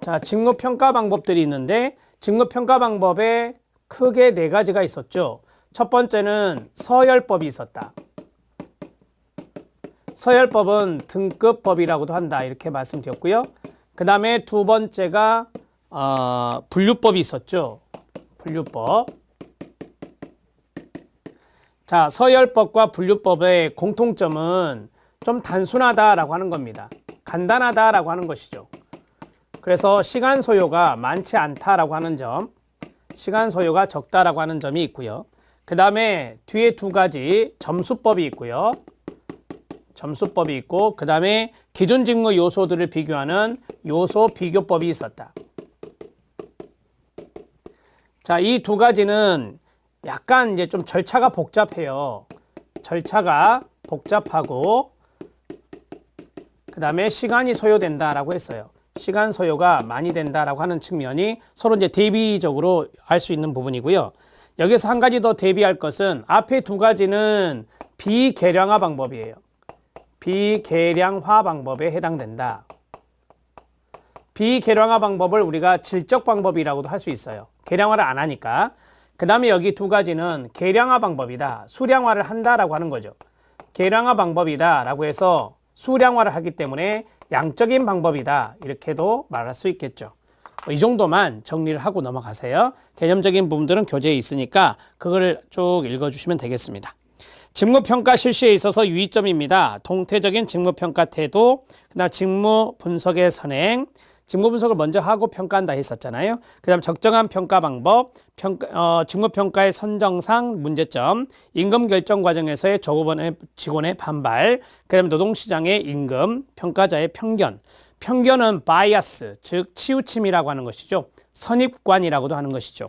자, 직무평가 방법들이 있는데 직무평가 방법에 크게 4가지가 있었죠. 첫 번째는 서열법이 있었다. 서열법은 등급법이라고도 한다. 이렇게 말씀드렸고요. 그 다음에 두 번째가 분류법이 있었죠. 분류법. 자, 서열법과 분류법의 공통점은 좀 단순하다라고 하는 겁니다. 간단하다라고 하는 것이죠. 그래서 시간 소요가 많지 않다라고 하는 점, 시간 소요가 적다라고 하는 점이 있고요. 그 다음에 뒤에 2가지 점수법이 있고요. 점수법이 있고, 그 다음에 기준 직무 요소들을 비교하는 요소 비교법이 있었다. 자, 이 2가지는 약간 이제 좀 절차가 복잡해요. 절차가 복잡하고, 그 다음에 시간이 소요된다라고 했어요. 시간 소요가 많이 된다라고 하는 측면이 서로 이제 대비적으로 알 수 있는 부분이고요. 여기서 한 가지 더 대비할 것은 앞에 2가지는 비계량화 방법이에요. 비계량화 방법에 해당된다. 비계량화 방법을 우리가 질적 방법이라고도 할 수 있어요. 계량화를 안 하니까. 그 다음에 여기 2가지는 계량화 방법이다. 수량화를 한다라고 하는 거죠. 계량화 방법이다 라고 해서 수량화를 하기 때문에 양적인 방법이다. 이렇게도 말할 수 있겠죠. 이 정도만 정리를 하고 넘어가세요. 개념적인 부분들은 교재에 있으니까 그걸 쭉 읽어주시면 되겠습니다. 직무평가 실시에 있어서 유의점입니다. 동태적인 직무평가 태도, 그다음 직무 분석의 선행, 직무 분석을 먼저 하고 평가한다 했었잖아요. 그 다음 적정한 평가 방법, 직무평가의 선정상 문제점, 임금 결정 과정에서의 직원의 반발, 그 다음 노동시장의 임금, 평가자의 편견. 편견은 바이아스, 즉 치우침이라고 하는 것이죠. 선입관이라고도 하는 것이죠.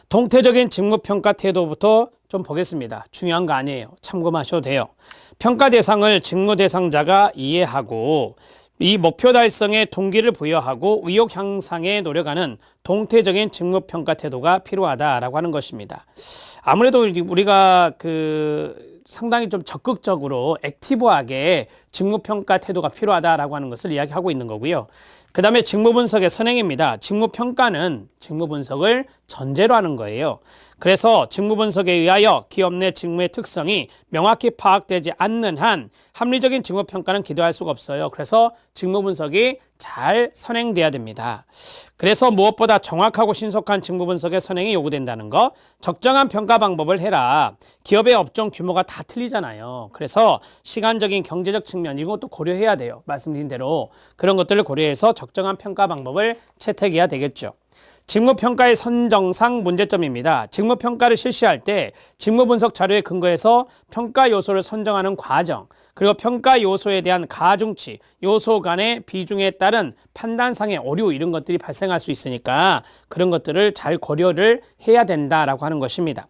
동태적인 직무평가 태도부터 좀 보겠습니다. 중요한 거 아니에요. 참고하셔도 돼요. 평가 대상을 직무 대상자가 이해하고 이 목표 달성에 동기를 부여하고 의욕 향상에 노력하는 동태적인 직무평가 태도가 필요하다라고 하는 것입니다. 아무래도 우리가 상당히 좀 적극적으로 액티브하게 직무평가 태도가 필요하다라고 하는 것을 이야기하고 있는 거고요. 그 다음에 직무분석의 선행입니다. 직무평가는 직무분석을 전제로 하는 거예요. 그래서 직무분석에 의하여 기업 내 직무의 특성이 명확히 파악되지 않는 한 합리적인 직무평가는 기대할 수가 없어요. 그래서 직무분석이 잘 선행돼야 됩니다. 그래서 무엇보다 정확하고 신속한 직무분석의 선행이 요구된다는 거, 적정한 평가 방법을 해라. 기업의 업종 규모가 다 틀리잖아요. 그래서 시간적인 경제적 측면 이것도 고려해야 돼요. 말씀드린 대로 그런 것들을 고려해서 적정한 평가 방법을 채택해야 되겠죠. 직무평가의 선정상 문제점입니다. 직무평가를 실시할 때 직무분석 자료에 근거해서 평가 요소를 선정하는 과정, 그리고 평가 요소에 대한 가중치, 요소 간의 비중에 따른 판단상의 오류 이런 것들이 발생할 수 있으니까 그런 것들을 잘 고려를 해야 된다라고 하는 것입니다.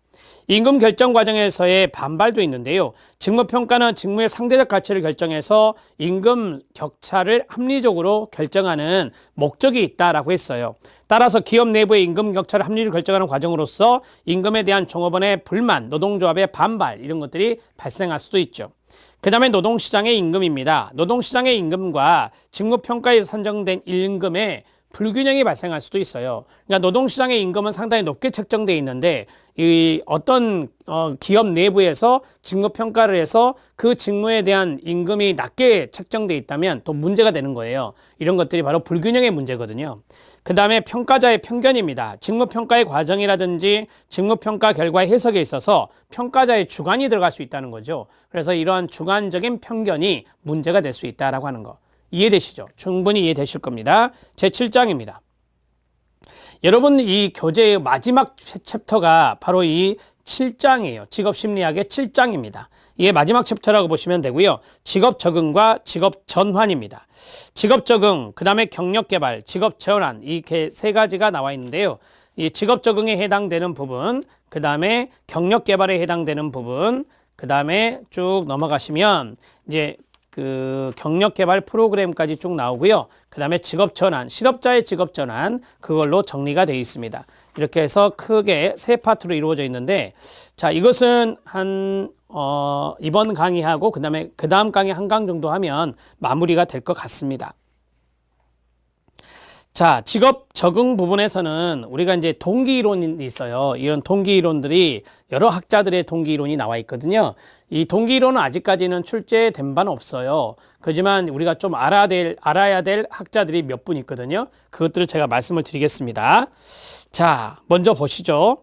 임금 결정 과정에서의 반발도 있는데요. 직무평가는 직무의 상대적 가치를 결정해서 임금 격차를 합리적으로 결정하는 목적이 있다라고 했어요. 따라서 기업 내부의 임금 격차를 합리를 결정하는 과정으로서 임금에 대한 종업원의 불만, 노동조합의 반발 이런 것들이 발생할 수도 있죠. 그 다음에 노동시장의 임금입니다. 노동시장의 임금과 직무평가에서 산정된 임금의 불균형이 발생할 수도 있어요. 그러니까 노동시장의 임금은 상당히 높게 책정되어 있는데 어떤 기업 내부에서 직무평가를 해서 그 직무에 대한 임금이 낮게 책정되어 있다면 또 문제가 되는 거예요. 이런 것들이 바로 불균형의 문제거든요. 그 다음에 평가자의 편견입니다. 직무평가의 과정이라든지 직무평가 결과의 해석에 있어서 평가자의 주관이 들어갈 수 있다는 거죠. 그래서 이러한 주관적인 편견이 문제가 될 수 있다고 하는 거. 이해되시죠? 충분히 이해되실 겁니다. 제7장입니다. 여러분 이 교재의 마지막 챕터가 바로 이 7장이에요. 직업심리학의 7장입니다. 이게 마지막 챕터라고 보시면 되고요. 직업 적응과 직업 전환입니다. 직업 적응, 그 다음에 경력 개발, 직업 전환 이렇게 3가지가 나와 있는데요. 이 직업 적응에 해당되는 부분, 그 다음에 경력 개발에 해당되는 부분, 그 다음에 쭉 넘어가시면 이제 경력 개발 프로그램까지 쭉 나오고요. 그 다음에 직업 전환, 실업자의 직업 전환 그걸로 정리가 되어 있습니다. 이렇게 해서 크게 3파트로 이루어져 있는데, 자, 이것은 이번 강의하고 그 다음 강의 한 강 정도 하면 마무리가 될 것 같습니다. 자, 직업 적응 부분에서는 우리가 이제 동기 이론이 있어요. 이런 동기 이론들이 여러 학자들의 동기 이론이 나와 있거든요. 이 동기 이론은 아직까지는 출제된 바는 없어요. 그렇지만 우리가 좀 알아야 될 학자들이 몇 분 있거든요. 그것들을 제가 말씀을 드리겠습니다. 자, 먼저 보시죠.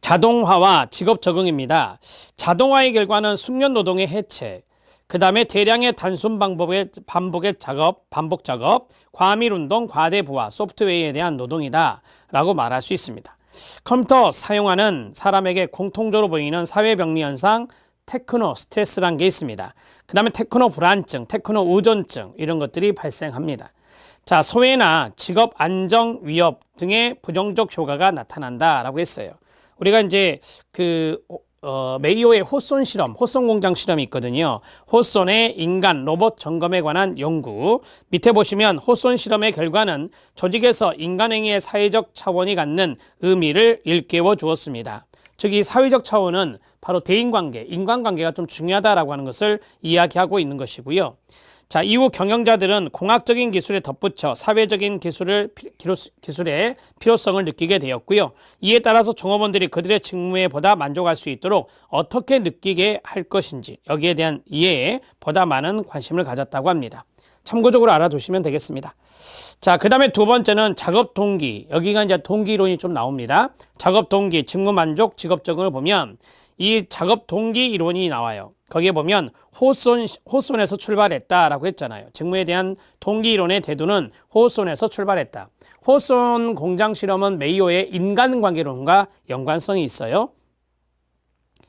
자동화와 직업 적응입니다. 자동화의 결과는 숙련 노동의 해체, 그 다음에 대량의 단순 반복 작업, 과밀 운동, 과대 부하, 소프트웨어에 대한 노동이다 라고 말할 수 있습니다. 컴퓨터 사용하는 사람에게 공통적으로 보이는 사회병리 현상, 테크노 스트레스란 게 있습니다. 그 다음에 테크노 불안증, 테크노 의존증 이런 것들이 발생합니다. 자, 소외나 직업 안정 위협 등의 부정적 효과가 나타난다라고 했어요. 우리가 이제 메이오의 호손 실험, 호손 공장 실험이 있거든요. 호손의 인간 로봇 점검에 관한 연구. 밑에 보시면 호손 실험의 결과는 조직에서 인간행위의 사회적 차원이 갖는 의미를 일깨워 주었습니다. 즉, 이 사회적 차원은 바로 대인관계, 인간관계가 좀 중요하다라고 하는 것을 이야기하고 있는 것이고요. 자, 이후 경영자들은 공학적인 기술에 덧붙여 사회적인 기술의 필요성을 느끼게 되었고요. 이에 따라서 종업원들이 그들의 직무에 보다 만족할 수 있도록 어떻게 느끼게 할 것인지 여기에 대한 이해에 보다 많은 관심을 가졌다고 합니다. 참고적으로 알아두시면 되겠습니다. 자, 그 다음에 두 번째는 작업 동기. 여기가 이제 동기 이론이 좀 나옵니다. 작업 동기, 직무 만족, 직업 적응을 보면 이 작업 동기 이론이 나와요. 거기에 보면 호손에서 출발했다라고 했잖아요. 직무에 대한 동기 이론의 대두는 호손에서 출발했다. 호손 공장 실험은 메이오의 인간관계론과 연관성이 있어요.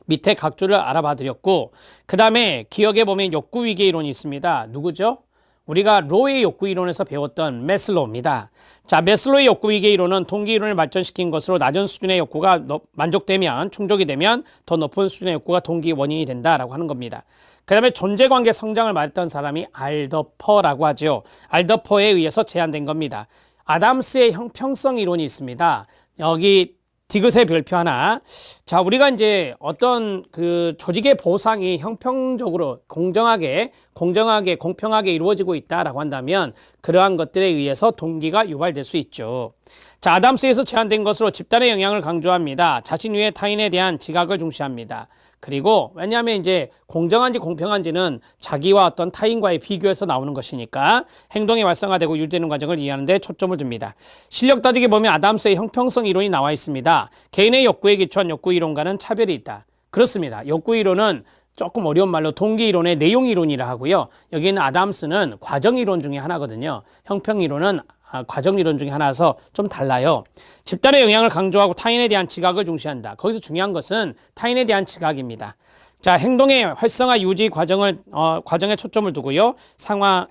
밑에 각주를 알아봐 드렸고, 그 다음에 기억에 보면 욕구위기 이론이 있습니다. 누구죠? 우리가 로의 욕구 이론에서 배웠던 매슬로우입니다. 자, 매슬로우의 욕구 위계 이론은 동기 이론을 발전시킨 것으로 낮은 수준의 욕구가 만족되면, 충족이 되면 더 높은 수준의 욕구가 동기 원인이 된다라고 하는 겁니다. 그 다음에 존재관계 성장을 말했던 사람이 알더퍼라고 하죠. 알더퍼에 의해서 제안된 겁니다. 아담스의 형평성 이론이 있습니다. 여기 디귿의 별표 하나. 자, 우리가 이제 어떤 조직의 보상이 형평적으로 공정하게 공평하게 이루어지고 있다라고 한다면 그러한 것들에 의해서 동기가 유발될 수 있죠. 자, 아담스에서 제안된 것으로 집단의 영향을 강조합니다. 자신 외에 타인에 대한 지각을 중시합니다. 그리고 왜냐하면 이제 공정한지 공평한지는 자기와 어떤 타인과의 비교에서 나오는 것이니까 행동이 활성화되고 유지되는 과정을 이해하는 데 초점을 둡니다. 실력 따지기 보면 아담스의 형평성 이론이 나와 있습니다. 개인의 욕구에 기초한 욕구 이론과는 차별이 있다. 그렇습니다. 욕구 이론은 조금 어려운 말로 동기 이론의 내용 이론이라 하고요. 여기는 아담스는 과정 이론 중에 하나거든요. 형평 이론은 과정 이론 중에 하나라서 좀 달라요. 집단의 영향을 강조하고 타인에 대한 지각을 중시한다. 거기서 중요한 것은 타인에 대한 지각입니다. 자, 행동의 활성화 유지 과정에 초점을 두고요.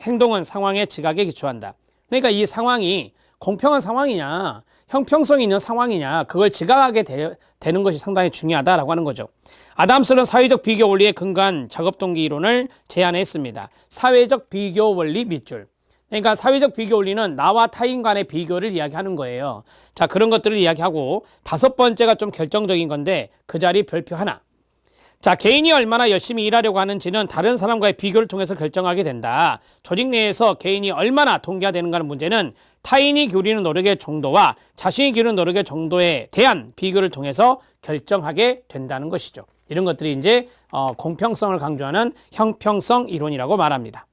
행동은 상황의 지각에 기초한다. 그러니까 이 상황이 공평한 상황이냐, 형평성이 있는 상황이냐, 그걸 지각하게 되는 것이 상당히 중요하다라고 하는 거죠. 아담스는 사회적 비교 원리에 근거한 작업 동기 이론을 제안했습니다. 사회적 비교 원리 밑줄. 그러니까 사회적 비교 원리는 나와 타인 간의 비교를 이야기하는 거예요. 자, 그런 것들을 이야기하고 다섯 번째가 좀 결정적인 건데 그 자리 별표 하나. 자, 개인이 얼마나 열심히 일하려고 하는지는 다른 사람과의 비교를 통해서 결정하게 된다. 조직 내에서 개인이 얼마나 동기화되는가는 문제는 타인이 기울이는 노력의 정도와 자신이 기울이는 노력의 정도에 대한 비교를 통해서 결정하게 된다는 것이죠. 이런 것들이 이제 공평성을 강조하는 형평성 이론이라고 말합니다.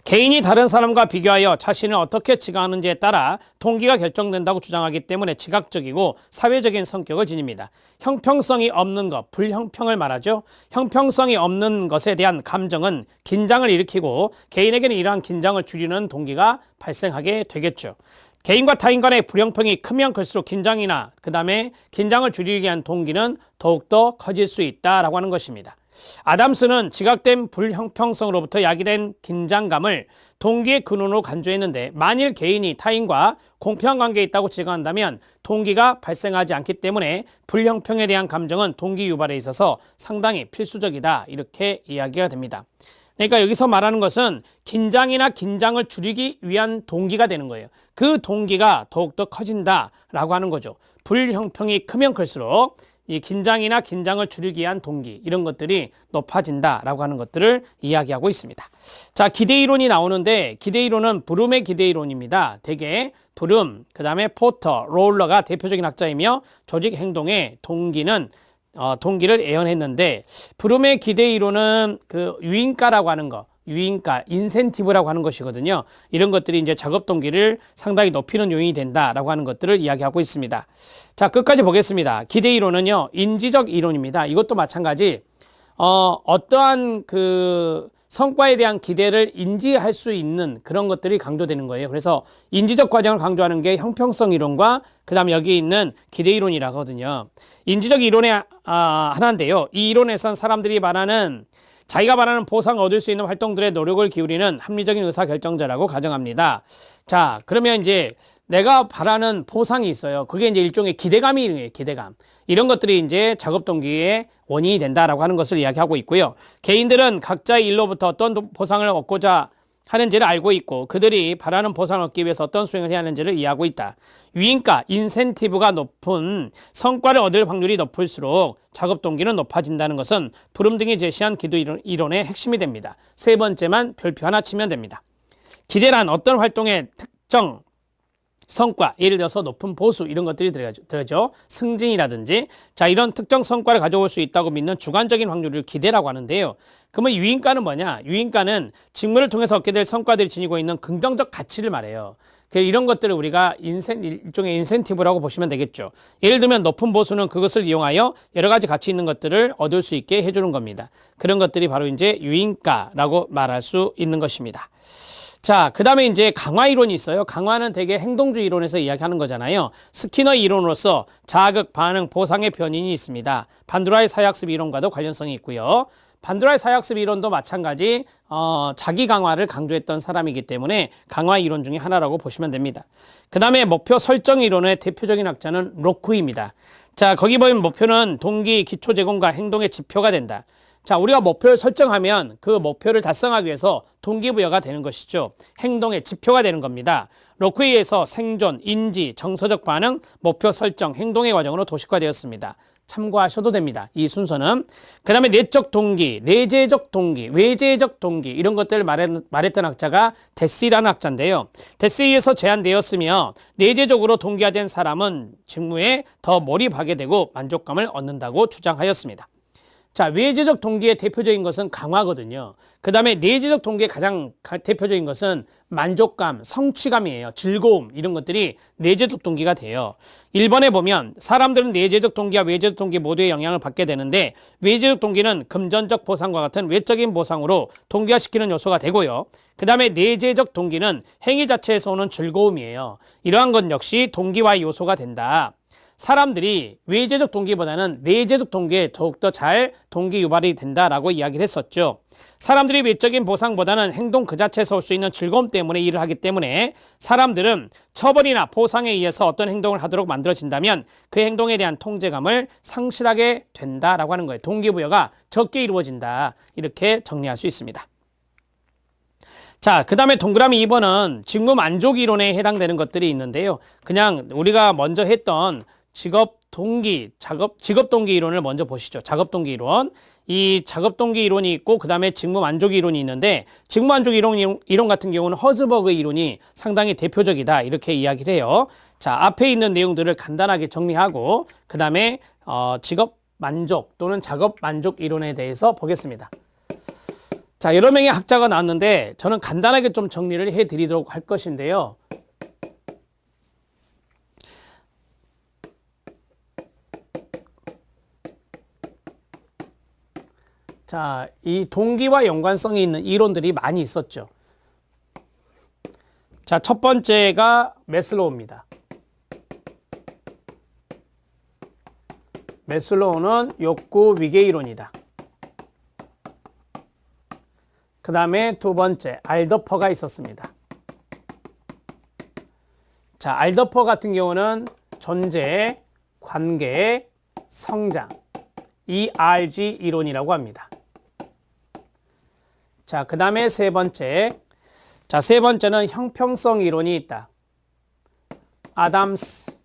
개인이 다른 사람과 비교하여 자신을 어떻게 지각하는지에 따라 동기가 결정된다고 주장하기 때문에 지각적이고 사회적인 성격을 지닙니다. 형평성이 없는 것, 불형평을 말하죠. 형평성이 없는 것에 대한 감정은 긴장을 일으키고 개인에게는 이러한 긴장을 줄이는 동기가 발생하게 되겠죠. 개인과 타인 간의 불형평이 크면 클수록 긴장이나 그 다음에 긴장을 줄이기 위한 동기는 더욱더 커질 수 있다라고 하는 것입니다. 아담스는 지각된 불형평성으로부터 야기된 긴장감을 동기의 근원으로 간주했는데 만일 개인이 타인과 공평한 관계에 있다고 지각한다면 동기가 발생하지 않기 때문에 불형평에 대한 감정은 동기 유발에 있어서 상당히 필수적이다 이렇게 이야기가 됩니다. 그러니까 여기서 말하는 것은 긴장이나 긴장을 줄이기 위한 동기가 되는 거예요. 그 동기가 더욱더 커진다라고 하는 거죠. 불형평이 크면 클수록 이 긴장을 줄이기 위한 동기 이런 것들이 높아진다라고 하는 것들을 이야기하고 있습니다. 자, 기대 이론이 나오는데 기대 이론은 브룸의 기대 이론입니다. 대개 브룸, 그 다음에 포터, 롤러가 대표적인 학자이며 조직 행동의 동기를 애연했는데 브룸의 기대 이론은 그 유인가라고 하는 거, 유인가, 인센티브라고 하는 것이거든요. 이런 것들이 이제 작업 동기를 상당히 높이는 요인이 된다라고 하는 것들을 이야기하고 있습니다. 자, 끝까지 보겠습니다. 기대 이론은요, 인지적 이론입니다. 이것도 마찬가지, 어떠한 그 성과에 대한 기대를 인지할 수 있는 그런 것들이 강조되는 거예요. 그래서 인지적 과정을 강조하는 게 형평성 이론과 그 다음에 여기 있는 기대 이론이라고 하거든요. 인지적 이론의 하나인데요. 이 이론에선 사람들이 자기가 바라는 보상을 얻을 수 있는 활동들에 노력을 기울이는 합리적인 의사결정자라고 가정합니다. 자, 그러면 이제 내가 바라는 보상이 있어요. 그게 이제 일종의 기대감이에요. 기대감. 이런 것들이 이제 작업 동기의 원인이 된다라고 하는 것을 이야기하고 있고요. 개인들은 각자의 일로부터 어떤 보상을 얻고자 하는지를 알고 있고 그들이 바라는 보상을 얻기 위해서 어떤 수행을 해야 하는지를 이해하고 있다. 유인가, 인센티브가 높은 성과를 얻을 확률이 높을수록 작업 동기는 높아진다는 것은 브룸 등이 제시한 기대 이론의 핵심이 됩니다. 세 번째만 별표 하나 치면 됩니다. 기대란 어떤 활동의 특정 성과, 예를 들어서 높은 보수 이런 것들이 들어가죠. 승진이라든지 자, 이런 특정 성과를 가져올 수 있다고 믿는 주관적인 확률을 기대라고 하는데요. 그러면 유인가는 뭐냐? 유인가는 직무를 통해서 얻게 될 성과들이 지니고 있는 긍정적 가치를 말해요. 이런 것들을 우리가 일종의 인센티브라고 보시면 되겠죠. 예를 들면 높은 보수는 그것을 이용하여 여러 가지 가치 있는 것들을 얻을 수 있게 해주는 겁니다. 그런 것들이 바로 이제 유인가라고 말할 수 있는 것입니다. 자, 그 다음에 이제 강화 이론이 있어요. 강화는 대개 행동주의 이론에서 이야기하는 거잖아요. 스키너 이론으로서 자극, 반응, 보상의 변인이 있습니다. 반두라의 사회학습 이론과도 관련성이 있고요. 반두라의 사회학습 이론도 마찬가지 자기 강화를 강조했던 사람이기 때문에 강화 이론 중에 하나라고 보시면 됩니다. 그 다음에 목표 설정 이론의 대표적인 학자는 로크입니다. 자, 거기 보면 목표는 동기, 기초 제공과 행동의 지표가 된다. 자, 우리가 목표를 설정하면 그 목표를 달성하기 위해서 동기부여가 되는 것이죠. 행동의 지표가 되는 겁니다. 로크에 의해서 생존, 인지, 정서적 반응, 목표 설정, 행동의 과정으로 도식화되었습니다. 참고하셔도 됩니다. 이 순서는. 그 다음에 내적 동기, 내재적 동기, 외재적 동기 이런 것들을 말했던 학자가 데시라는 학자인데요. 데시에 의해서 제안되었으며 내재적으로 동기화된 사람은 직무에 더 몰입하게 되고 만족감을 얻는다고 주장하였습니다. 자, 외재적 동기의 대표적인 것은 강화거든요. 그 다음에 내재적 동기의 가장 대표적인 것은 만족감, 성취감이에요. 즐거움 이런 것들이 내재적 동기가 돼요. 1번에 보면 사람들은 내재적 동기와 외재적 동기 모두의 영향을 받게 되는데 외재적 동기는 금전적 보상과 같은 외적인 보상으로 동기화시키는 요소가 되고요. 그 다음에 내재적 동기는 행위 자체에서 오는 즐거움이에요. 이러한 것 역시 동기화의 요소가 된다. 사람들이 외재적 동기보다는 내재적 동기에 더욱더 잘 동기 유발이 된다라고 이야기를 했었죠. 사람들이 외적인 보상보다는 행동 그 자체에서 올 수 있는 즐거움 때문에 일을 하기 때문에 사람들은 처벌이나 보상에 의해서 어떤 행동을 하도록 만들어진다면 그 행동에 대한 통제감을 상실하게 된다라고 하는 거예요. 동기부여가 적게 이루어진다. 이렇게 정리할 수 있습니다. 자, 그 다음에 동그라미 2번은 직무 만족 이론에 해당되는 것들이 있는데요. 그냥 우리가 먼저 했던 직업 동기 이론을 먼저 보시죠. 작업 동기 이론. 이 작업 동기 이론이 있고 그 다음에 직무 만족 이론이 있는데 직무 만족 이론 같은 경우는 허즈버그 이론이 상당히 대표적이다. 이렇게 이야기를 해요. 자, 앞에 있는 내용들을 간단하게 정리하고 그 다음에 직업 만족 또는 작업 만족 이론에 대해서 보겠습니다. 자, 여러 명의 학자가 나왔는데 저는 간단하게 좀 정리를 해드리도록 할 것인데요. 자, 이 동기와 연관성이 있는 이론들이 많이 있었죠. 자, 첫 번째가 매슬로우입니다. 매슬로우는 욕구 위계 이론이다. 그 다음에 두 번째 알더퍼가 있었습니다. 자, 알더퍼 같은 경우는 존재, 관계, 성장, ERG 이론이라고 합니다. 자, 그 다음에 세 번째. 자, 세 번째는 형평성 이론이 있다. 아담스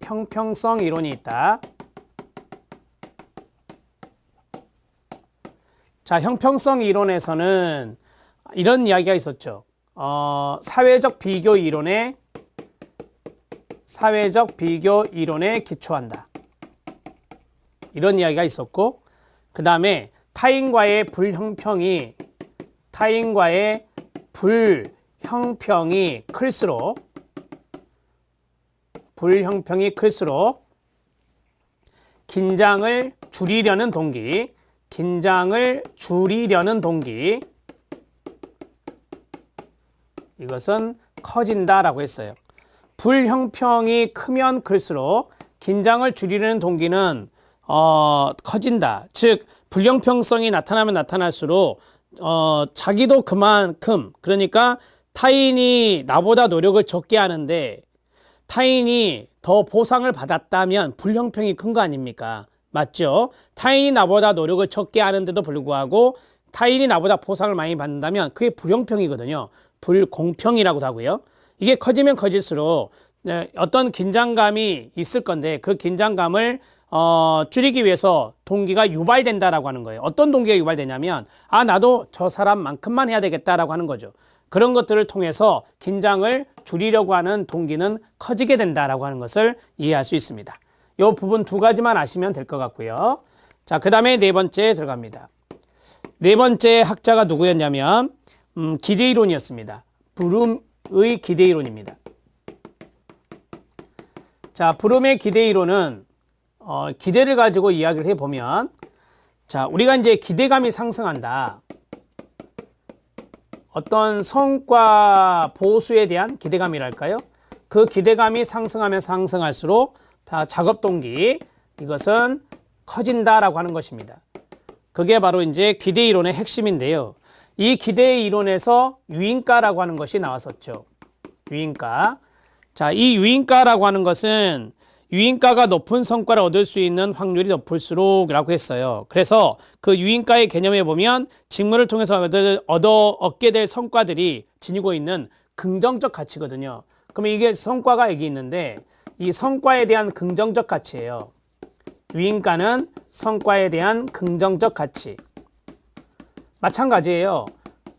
형평성 이론이 있다. 자, 형평성 이론에서는 이런 이야기가 있었죠. 사회적 비교 이론에 기초한다. 이런 이야기가 있었고, 그 다음에 타인과의 불형평이 클수록 긴장을 줄이려는 동기, 이것은 커진다라고 했어요. 불형평이 크면 클수록 긴장을 줄이려는 동기는 커진다. 즉 불형평성이 나타나면 나타날수록 자기도 그만큼, 그러니까 타인이 나보다 노력을 적게 하는데 타인이 더 보상을 받았다면 불형평이 큰 거 아닙니까? 맞죠? 타인이 나보다 노력을 적게 하는데도 불구하고 타인이 나보다 보상을 많이 받는다면 그게 불형평이거든요. 불공평이라고도 하고요. 이게 커지면 커질수록 어떤 긴장감이 있을 건데 그 긴장감을 줄이기 위해서 동기가 유발된다라고 하는 거예요. 어떤 동기가 유발되냐면 나도 저 사람만큼만 해야 되겠다라고 하는 거죠. 그런 것들을 통해서 긴장을 줄이려고 하는 동기는 커지게 된다라고 하는 것을 이해할 수 있습니다. 이 부분 두 가지만 아시면 될 것 같고요. 자, 그 다음에 네 번째 들어갑니다. 네 번째 학자가 누구였냐면 기대이론이었습니다. 브룸의 기대이론입니다. 자, 브룸의 기대이론은 기대를 가지고 이야기를 해보면, 자, 우리가 이제 기대감이 상승한다. 어떤 성과 보수에 대한 기대감이랄까요? 그 기대감이 상승하면 상승할수록 작업 동기, 이것은 커진다라고 하는 것입니다. 그게 바로 이제 기대 이론의 핵심인데요. 이 기대 이론에서 유인가라고 하는 것이 나왔었죠. 유인가. 자, 이 유인가라고 하는 것은 유인가가 높은 성과를 얻을 수 있는 확률이 높을수록이라고 했어요. 그래서 그 유인가의 개념에 보면 직무를 통해서 얻게 될 성과들이 지니고 있는 긍정적 가치거든요. 그러면 이게 성과가 여기 있는데 이 성과에 대한 긍정적 가치예요. 유인가는 성과에 대한 긍정적 가치. 마찬가지예요.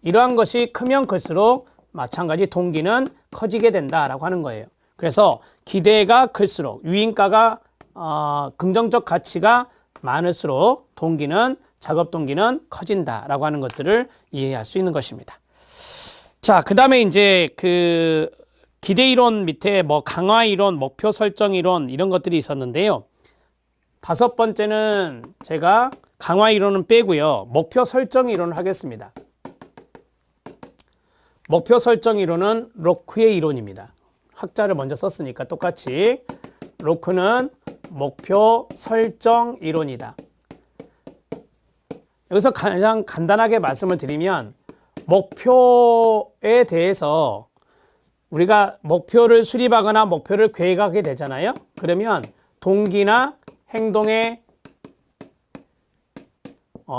이러한 것이 크면 클수록 마찬가지 동기는 커지게 된다라고 하는 거예요. 그래서 기대가 클수록 유인가가 긍정적 가치가 많을수록 작업 동기는 커진다라고 하는 것들을 이해할 수 있는 것입니다. 자, 그 다음에 이제 그 기대 이론 밑에 뭐 강화 이론, 목표 설정 이론 이런 것들이 있었는데요. 다섯 번째는 제가 강화 이론은 빼고요. 목표 설정 이론을 하겠습니다. 목표 설정 이론은 로크의 이론입니다. 학자를 먼저 썼으니까 똑같이 로크는 목표 설정 이론이다. 여기서 가장 간단하게 말씀을 드리면 목표에 대해서 우리가 목표를 수립하거나 목표를 계획하게 되잖아요. 그러면 동기나 행동의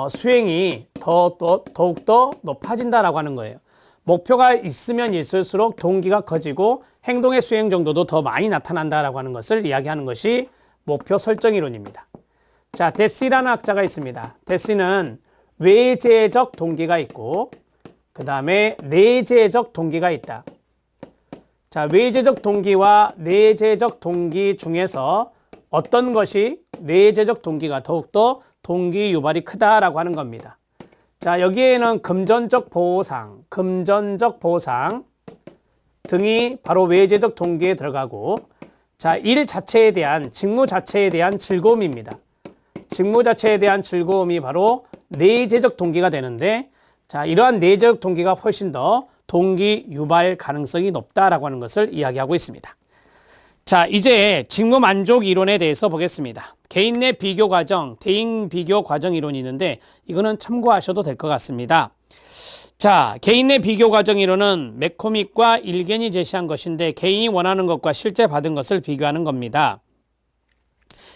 수행이 더욱더 높아진다라고 하는 거예요. 목표가 있으면 있을수록 동기가 커지고 행동의 수행 정도도 더 많이 나타난다라고 하는 것을 이야기하는 것이 목표 설정 이론입니다. 자, 데시라는 학자가 있습니다. 데시는 외재적 동기가 있고 그 다음에 내재적 동기가 있다. 자, 외재적 동기와 내재적 동기 중에서 어떤 것이 내재적 동기가 더욱더 동기 유발이 크다라고 하는 겁니다. 자, 여기에는 금전적 보상 등이 바로 외재적 동기에 들어가고, 자, 일 자체에 대한, 직무 자체에 대한 즐거움입니다. 직무 자체에 대한 즐거움이 바로 내재적 동기가 되는데, 자, 이러한 내재적 동기가 훨씬 더 동기 유발 가능성이 높다라고 하는 것을 이야기하고 있습니다. 자, 이제 직무 만족 이론에 대해서 보겠습니다. 개인 내 비교 과정, 대인 비교 과정 이론이 있는데 이거는 참고하셔도 될 것 같습니다. 자, 개인 내 비교 과정 이론은 맥코믹과 일겐이 제시한 것인데 개인이 원하는 것과 실제 받은 것을 비교하는 겁니다.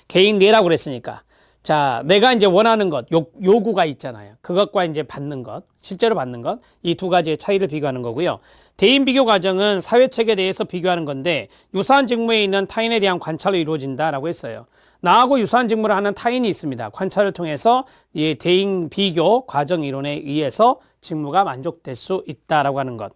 개인 내라고 그랬으니까. 자, 내가 이제 원하는 것, 요구가 있잖아요. 그것과 이제 받는 것, 실제로 받는 것, 이 두 가지의 차이를 비교하는 거고요. 대인 비교 과정은 사회책에 대해서 비교하는 건데 유사한 직무에 있는 타인에 대한 관찰로 이루어진다라고 했어요. 나하고 유사한 직무를 하는 타인이 있습니다. 관찰을 통해서 이 대인 비교 과정 이론에 의해서 직무가 만족될 수 있다라고 하는 것.